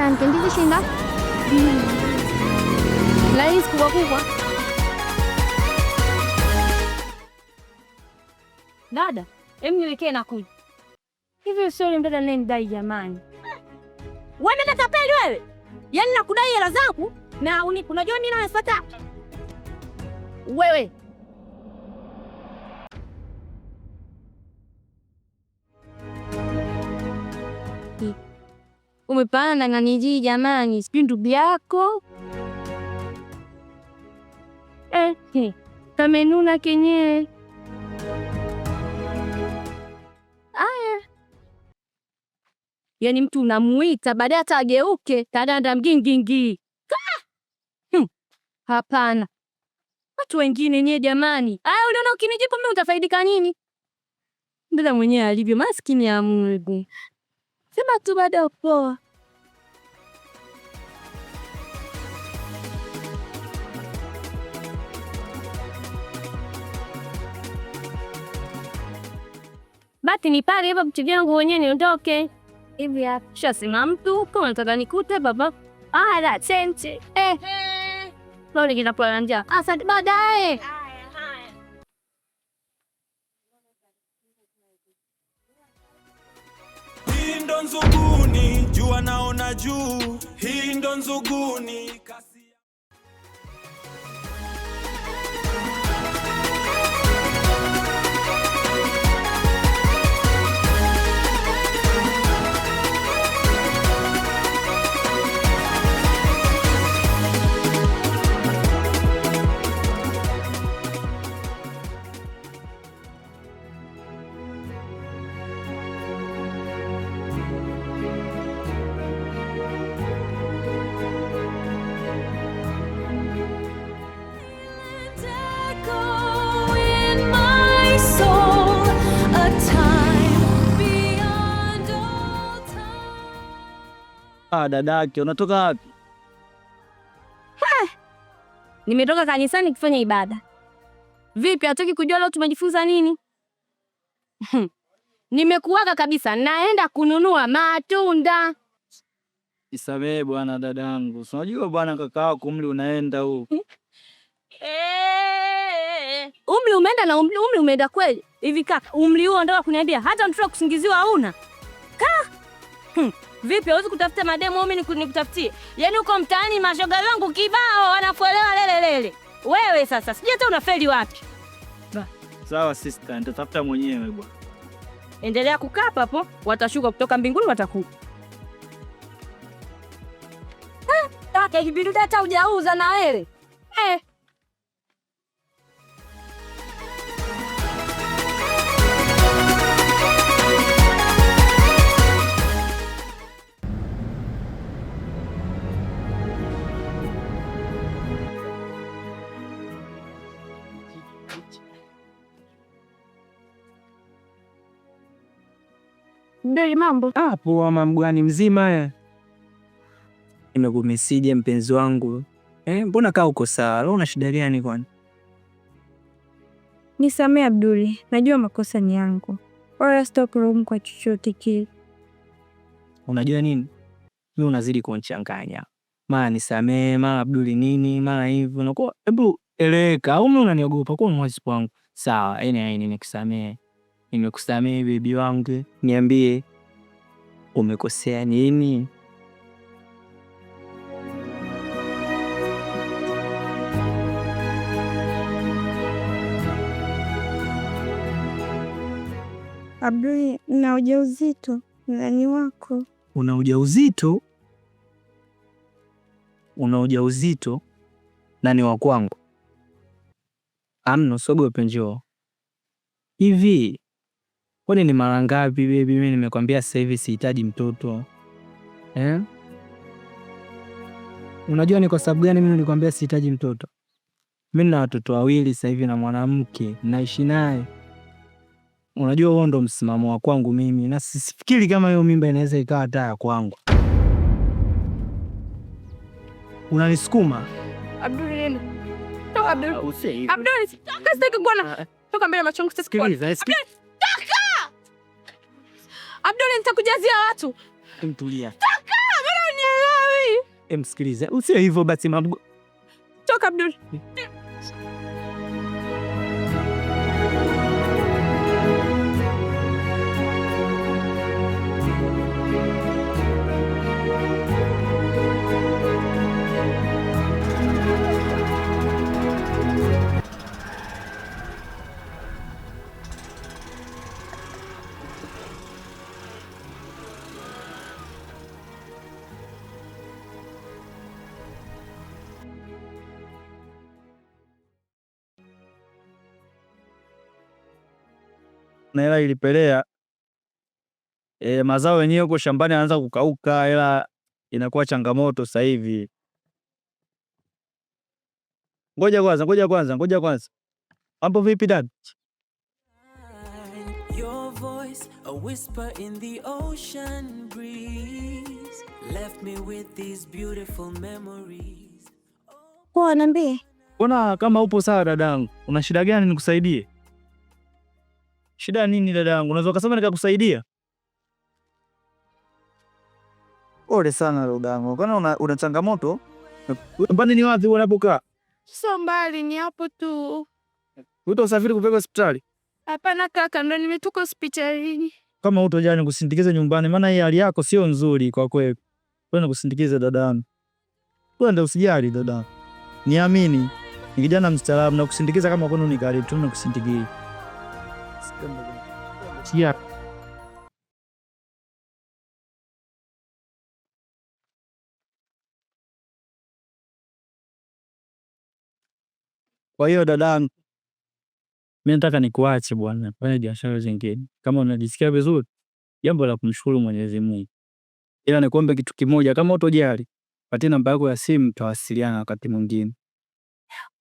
Asante. Ndizi shinda. Laini kubwa. Dada, niwekee na kuja. Hivi sio mdada nani dai jamani? Wewe mdada tapeli wewe. Yaani nakudai hela zangu na unajua nini nafuata? Wewe. Umepana na nganiji jamani, sijui ndugu yako. Kamenuna kenyewe. Aya. Yaani mtu unamuita baadaye hata ageuke, tadanda mgingingi. Hapana. Watu wengine nye jamani. Aya, uliona ukinijibu mimi utafaidika nini? Ndio mwenyewe alivyo maskini ya Mungu. Sema tu bado poa. Bati ni pale hapa kuchukua nguo wenyewe niondoke. Hivi hapa. Shasema mtu kama nataka nikute baba. La sente. Leo kinapoa njaa. Asante baadaye. Haya. Hii ndo Nzuguni, jua naona juu. Hii ndo Nzuguni. Dadake, unatoka wapi? Nimetoka kanisani kufanya ibada. Vipi, hataki kujua leo tumejifunza nini? Nimekuaga kabisa, naenda kununua matunda. Nisamehe bwana dadangu. Unajua bwana kaka wako umri unaenda huu. Umri umeenda na umri umeenda kweli. Hivi kaka, umri huo ndio kuniambia hata mtoto kusingiziwa hauna? Vipi, hauwezi kutafuta mademo mimi nikutafutie? Yaani uko mtaani mashoga zangu kibao wanafuelewa lele. Wewe sasa sijui hata unafeli wapi. Sawa sister, nitatafuta mwenyewe bwana. Endelea kukaa hapo, watashuka kutoka mbinguni watakuja. Kaka, hivi hata hujauza na wewe. Ndio mambo. Poa mamgwani mzima Nimekumesije mpenzi wangu. Mbona kaa uko sawa? Leo una shida gani kwani? Nisamee Abduli, najua makosa ni yangu. Wala sitakulaumu kwa chochote kile. Unajua nini? Mimi unazidi kunichanganya. Mara nisamee, mara Abduli nini, mara hivyo. Unakuwa hebu eleweka. Au mimi unaniogopa kwa mwazi wangu? Sawa, nimekusamee. Nimekusamee bibi wangu. Niambie umekosea nini? Abduli, na ujauzito nani wako? Una ujauzito? Una ujauzito? Nani wa kwangu? Amna, usiogope, njoo. Hivi kwani ni mara ngapi baby mimi nimekwambia sasa hivi sihitaji mtoto? Unajua ni kwa sababu gani mimi nilikwambia sihitaji mtoto? Mimi na watoto wawili sasa hivi na mwanamke naishi naye. Unajua huo ndo msimamo wa kwangu mimi na sifikiri kama hiyo mimba inaweza ikawa hata ya kwangu. Unanisukuma? Abduli, toka Abduli. Abduli, toka sitaki kuona. Toka mbele machongo sitaki kuona. Toka! Abduli, nitakujazia watu. Mtulia. Toka! Mbona unielewa Msikilize. Usio hivyo basi mamgu. Toka Abdul. Na hela ilipelea mazao yenyewe huko shambani anaanza kukauka, hela inakuwa changamoto sasa hivi. Ngoja kwanza. Mambo vipi dad? Your voice, a whisper in the ocean breeze, left me with these beautiful memories. Poa, niambie. Mbona kama upo sawa dadangu? Una shida gani nikusaidie? Shida nini dadangu? Unaweza kusema nikakusaidia? Pole sana dadangu. Kana una changamoto? Mbani ni wapi unapokaa? So mbali, ni hapo tu. Utasafiri kupeleka hospitali? Hapana kaka, ndo nimetoka hospitalini. Kama utojani kusindikiza nyumbani, maana hii hali yako sio nzuri kwa kweli. Wewe kusindikiza dadangu. Wewe ndio usijali dadangu. Niamini, ni kijana mstaarabu na kusindikiza kama kwenu ni karibu tu na kusindikiza. Yeah. Kwa hiyo dadangu, mimi nataka nikuache bwana, fanya biashara zingine. Kama unajisikia vizuri, jambo la kumshukuru Mwenyezi Mungu. Ila nikuombe kitu kimoja, kama utojali, patia namba yako ya simu, tutawasiliana wakati mwingine.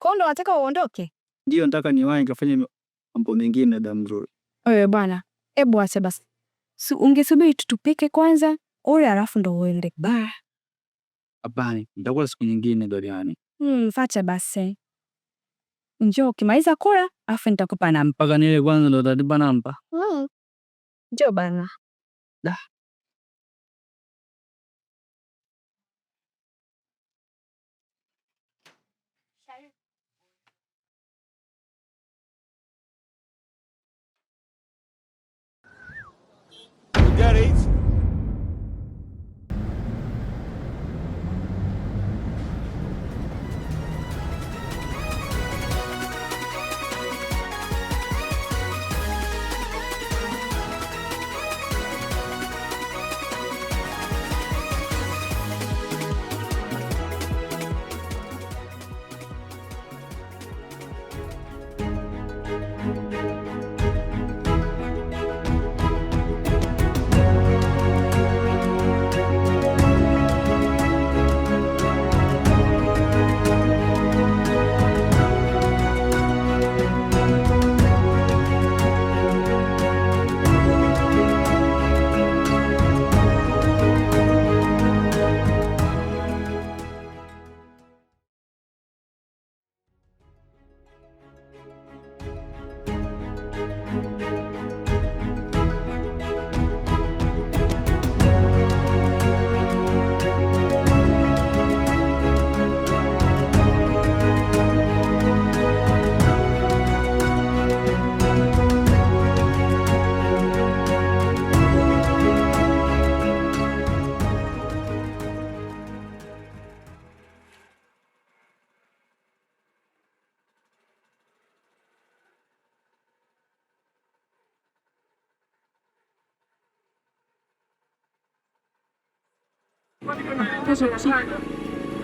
Kwa ndo nataka uondoke? Ndio, nataka niwahi nikafanye mambo mengine dada mzuri. Wewe bwana, hebu acha basi. Ungesubiri tutupike kwanza, ule alafu ndo uende. Ba. Hapana, nitakuwa siku nyingine Doriani. Facha basi. Njoo ukimaliza kula, afu nitakupa namba. Mpaka nile kwanza ndo utanipa namba. Njoo bana. Da. Get it?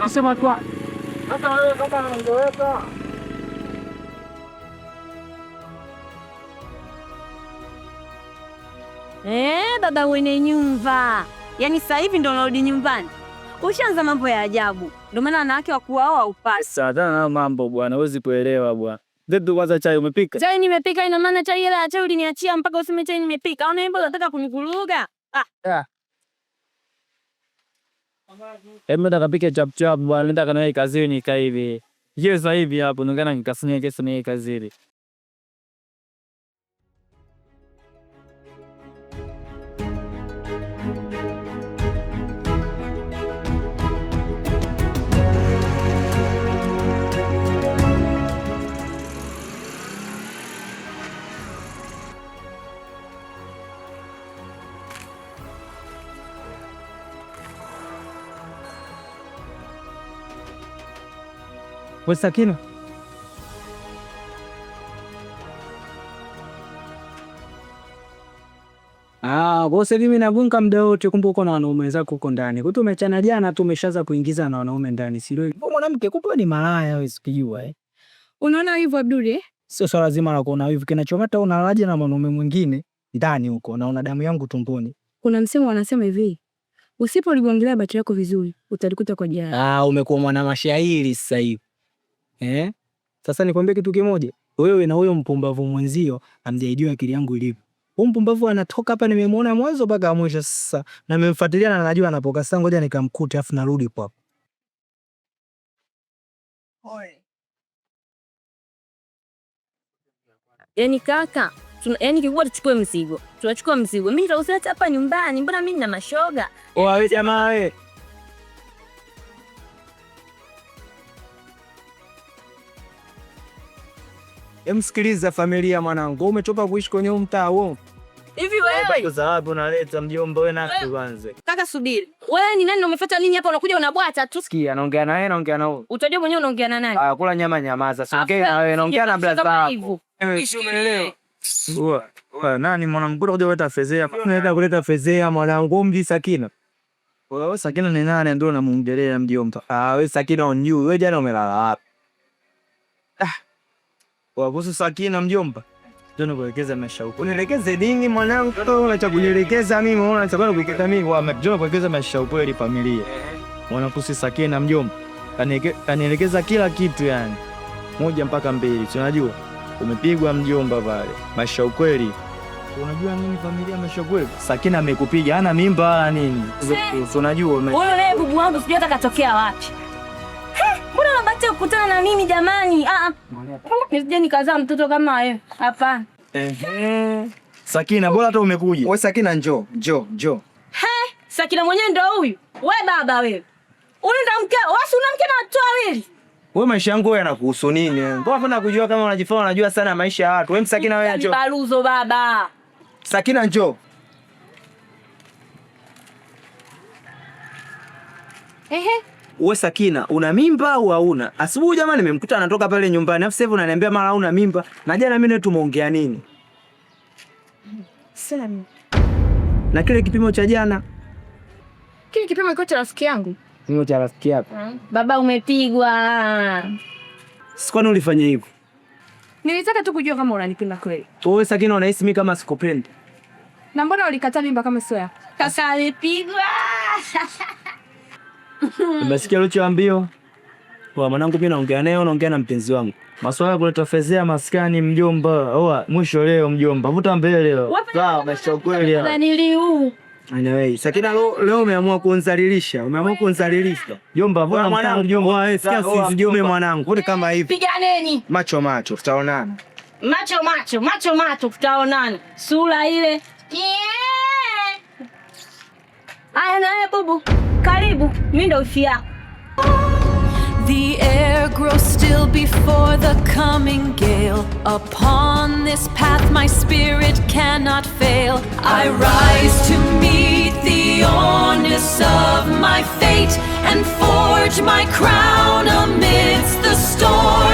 Sema kwa. Baba wene nyumba. Yaani sasa hivi ndo narudi nyumbani. Ushaanza mambo ya ajabu. Ndio maana wanawake wa kuoa upasi. Sasa na mambo bwana, huwezi kuelewa bwana. Ndio kwanza chai umepika? Chai nimepika, ina maana chai ile ya chai uliniachia mpaka useme chai nimepika. Au mbona unataka kunikuruga? Nataka pike chap chap bwana, nataka nawe kazini kaa hivi. Je, sasa hivi hapo ningana nikasinia kesho ni kazini. We Sakina. Bosi mimi nagunga muda wote, kumbe uko na wanaume zako huko ndani. Kwa tumechana jana tu umeshaanza kuingiza na wanaume ndani. Si ndio? Mbona mwanamke kumbe ni malaya wewe sikijua Unaona hivyo Abduli? Sio swala zima la kuona hivyo, kinachomata unalaje na mwanaume mwingine ndani huko na una damu yangu tumboni. Kuna msemo wanasema hivi, usipoligongelea bati lako vizuri utalikuta kwa jana. Umekuwa mwana mashairi sasa hivi. Sasa nikwambie kitu kimoja. Wewe na huyo mpumbavu mwenzio amjaidiwa akili yangu ilivyo. Huyo mpumbavu anatoka hapa, nimemwona mwanzo mpaka mwisho sasa. Na nimemfuatilia na najua anapoka. Sasa ngoja nikamkute afu narudi hapo. Yaani kaka, yaani kikubwa tuchukue mzigo. Tunachukua mzigo. Mimi nitauseta hapa nyumbani. Mbona mimi nina mashoga? Wewe jamaa wewe. Msikiliza familia mwanangu. Umetoka kuishi kwenye mtaa huo. Hivi wewe? Za wapi unaleta mjomba wewe na kwanza? Kaka subiri. Wewe ni nani na umefuata nini hapa unakuja unabwata tu? Sikia, anaongea na yeye, anaongea na wewe. Utajua mwenyewe unaongea na nani? Kula nyama nyamaza. Siongee na wewe, naongea na blaza wako. Ishi umeelewa. Nani mwanamkuta kuja kuleta fezea? Unaenda kuleta fezea mwanangu, mji Sakina. Wewe Sakina ni nani ndio unamuongelea mjomba? Wewe Sakina unjui, wewe jana umelala wapi? Wewe Sakina mjomba. Ndio kuelekeza maisha huko. Unielekeze nini mwanangu? Unataka kunielekeza mimi, unataka kuelekeza mimi kwa mjomba, kuelekeza maisha huko ili familia. Mwanakusi Sakina mjomba. Kanielekeza kila kitu yani. 1 mpaka 2, si unajua? Umepigwa mjomba pale. Maisha ukweli. Unajua nini familia maisha ukweli? Sakina amekupiga, hana mimba wala nini. Si unajua wewe naye bubu wangu sijui hata katokea wapi. Mbona unabati kukutana na mimi jamani? Nisije nikazaa mtoto kama wewe. Hapana. Sakina bora hata umekuja. Wewe Sakina njoo. Sakina mwenyewe ndio huyu. Wewe baba wewe. Unaenda mke, wasi una mke na watu wawili. Wewe maisha yangu wewe yanakuhusu nini? Mbona unataka kujua kama unajifanya unajua sana maisha ya watu? Wewe Sakina wewe njoo. Baruzo baba. Sakina njoo. Wewe Sakina, una mimba au hauna? Asubuhi jamani nimemkuta anatoka pale nyumbani. Afu sasa hivi unaniambia mara hauna mimba. Na jana mimi tumeongea nini? Sina mimba. Na kile kipimo cha jana? Kile kipimo iko cha rafiki yangu. Kipimo cha rafiki yako. Baba umepigwa. Sikwani ulifanya hivyo? Nilitaka tu kujua kama unanipenda kweli. Wewe Sakina unahisi mimi kama sikupendi? Na mbona ulikataa mimba kama sio yako? Kaka alipigwa. Umesikia ulichoambiwa? Kwa mwanangu mimi naongea naye, naongea na mpenzi wangu. Maswala kuleta fezea maskani mjomba. Oa mwisho leo mjomba. Vuta mbele leo. Sawa, maisha kweli hapa. Niliu. Anyway, Sakina leo umeamua kunizalilisha. Umeamua kunizalilisha. Jomba, mbona mwanangu jomba? Wewe sikia sisi jombe mwanangu. Kule kama hivi. Piganeni. Macho tutaonana. Macho tutaonana. Sura ile. Aya naye bubu. Karibu. Mimi ndo ufi yako. The air grows still before the coming gale. Upon this path my spirit cannot fail. I rise to meet the honest of my fate and forge my crown amidst the storm.